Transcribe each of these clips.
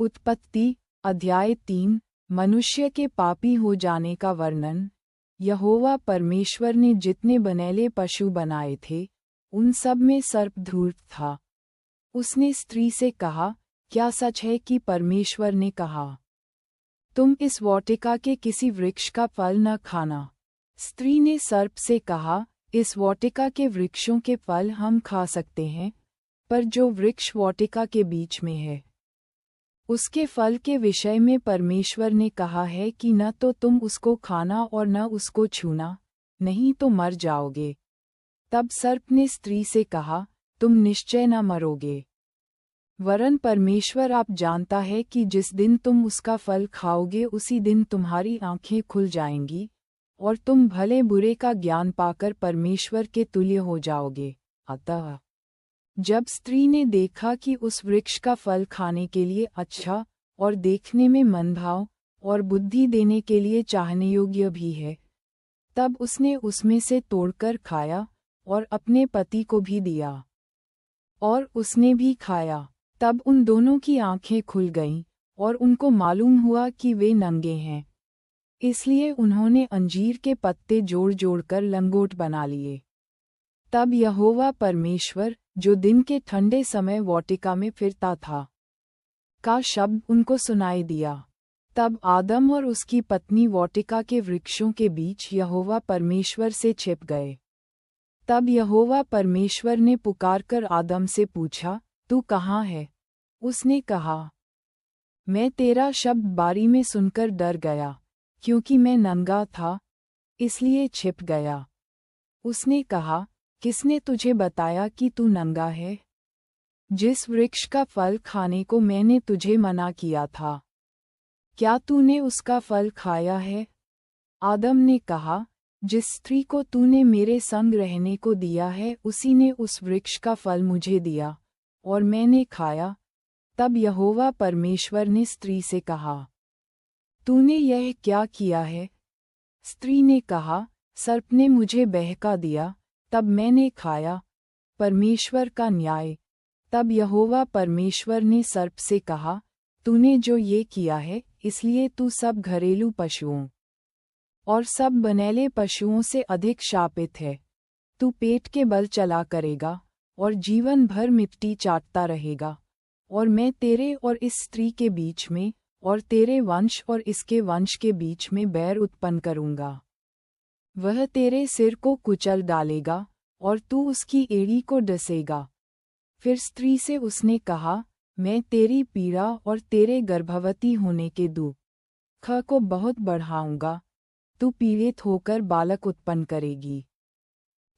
उत्पत्ति अध्याय 3 मनुष्य के पापी हो जाने का वर्णन। यहोवा परमेश्वर ने जितने बनेले पशु बनाए थे उन सब में सर्प धूर्त था। उसने स्त्री से कहा, क्या सच है कि परमेश्वर ने कहा, तुम इस वाटिका के किसी वृक्ष का फल न खाना? स्त्री ने सर्प से कहा, इस वाटिका के वृक्षों के फल हम खा सकते हैं, पर जो वृक्ष वाटिका के बीच में है उसके फल के विषय में परमेश्वर ने कहा है कि न तो तुम उसको खाना और न उसको छूना, नहीं तो मर जाओगे। तब सर्प ने स्त्री से कहा, तुम निश्चय न मरोगे, वरन परमेश्वर आप जानता है कि जिस दिन तुम उसका फल खाओगे उसी दिन तुम्हारी आंखें खुल जाएंगी और तुम भले बुरे का ज्ञान पाकर परमेश्वर के तुल्य हो जाओगे। अतः जब स्त्री ने देखा कि उस वृक्ष का फल खाने के लिए अच्छा और देखने में मनभाव और बुद्धि देने के लिए चाहने योग्य भी है, तब उसने उसमें से तोड़कर खाया और अपने पति को भी दिया, और उसने भी खाया। तब उन दोनों की आंखें खुल गईं और उनको मालूम हुआ कि वे नंगे हैं। इसलिए उन्होंने अंजीर के पत्ते जोड़ जोड़कर लंगोट बना लिए। तब यहोवा परमेश्वर, जो दिन के ठंडे समय वाटिका में फिरता था, का शब्द उनको सुनाई दिया। तब आदम और उसकी पत्नी वाटिका के वृक्षों के बीच यहोवा परमेश्वर से छिप गए। तब यहोवा परमेश्वर ने पुकारकर आदम से पूछा, तू कहाँ है? उसने कहा, मैं तेरा शब्द बारी में सुनकर डर गया, क्योंकि मैं नंगा था, इसलिए छिप गया। उसने कहा, किसने तुझे बताया कि तू नंगा है? जिस वृक्ष का फल खाने को मैंने तुझे मना किया था, क्या तूने उसका फल खाया है? आदम ने कहा, जिस स्त्री को तूने मेरे संग रहने को दिया है उसी ने उस वृक्ष का फल मुझे दिया और मैंने खाया। तब यहोवा परमेश्वर ने स्त्री से कहा, तूने यह क्या किया है? स्त्री ने कहा, सर्प ने मुझे बहका दिया, तब मैंने खाया। परमेश्वर का न्याय। तब यहोवा परमेश्वर ने सर्प से कहा, तूने जो ये किया है इसलिए तू सब घरेलू पशुओं और सब बनेले पशुओं से अधिक शापित है। तू पेट के बल चला करेगा और जीवन भर मिट्टी चाटता रहेगा, और मैं तेरे और इस स्त्री के बीच में और तेरे वंश और इसके वंश के बीच में बैर उत्पन्न करूंगा। वह तेरे सिर को कुचल डालेगा और तू उसकी एड़ी को डसेगा। फिर स्त्री से उसने कहा, मैं तेरी पीड़ा और तेरे गर्भवती होने के दुख को बहुत बढ़ाऊंगा। तू पीड़ित होकर बालक उत्पन्न करेगी,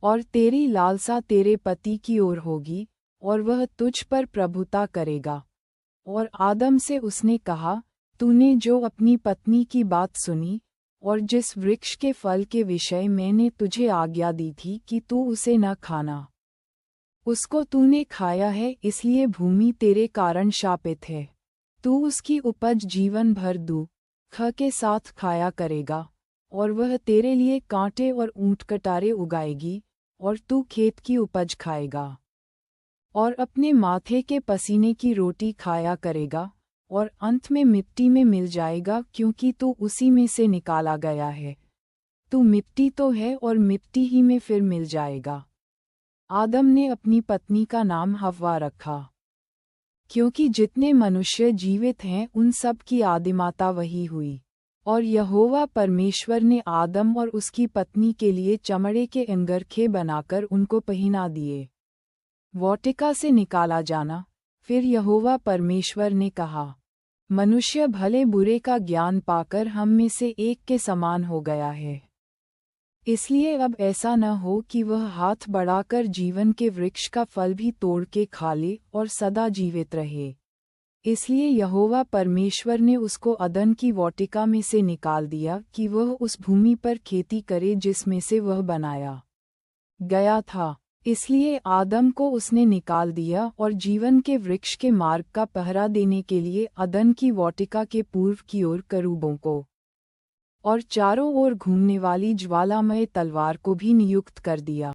और तेरी लालसा तेरे पति की ओर होगी और वह तुझ पर प्रभुता करेगा। और आदम से उसने कहा, तूने जो अपनी पत्नी की बात सुनी और जिस वृक्ष के फल के विषय मैंने तुझे आज्ञा दी थी कि तू उसे न खाना, उसको तूने खाया है, इसलिए भूमि तेरे कारण शापित है। तू उसकी उपज जीवन भर दुख के साथ खाया करेगा, और वह तेरे लिए कांटे और ऊंट कटारे उगाएगी, और तू खेत की उपज खाएगा और अपने माथे के पसीने की रोटी खाया करेगा, और अंत में मिट्टी में मिल जाएगा, क्योंकि तू उसी में से निकाला गया है। तू मिट्टी तो है और मिट्टी ही में फिर मिल जाएगा। आदम ने अपनी पत्नी का नाम हव्वा रखा, क्योंकि जितने मनुष्य जीवित हैं उन सब की आदिमाता वही हुई। और यहोवा परमेश्वर ने आदम और उसकी पत्नी के लिए चमड़े के अंगरखे बनाकर उनको पहना दिए। वाटिका से निकाला जाना। फिर यहोवा परमेश्वर ने कहा, मनुष्य भले बुरे का ज्ञान पाकर हम में से एक के समान हो गया है, इसलिए अब ऐसा न हो कि वह हाथ बढ़ाकर जीवन के वृक्ष का फल भी तोड़ के खा ले और सदा जीवित रहे। इसलिए यहोवा परमेश्वर ने उसको अदन की वाटिका में से निकाल दिया कि वह उस भूमि पर खेती करे जिसमें से वह बनाया गया था। इसलिए आदम को उसने निकाल दिया और जीवन के वृक्ष के मार्ग का पहरा देने के लिए अदन की वाटिका के पूर्व की ओर करूबों को और चारों ओर घूमने वाली ज्वालामय तलवार को भी नियुक्त कर दिया।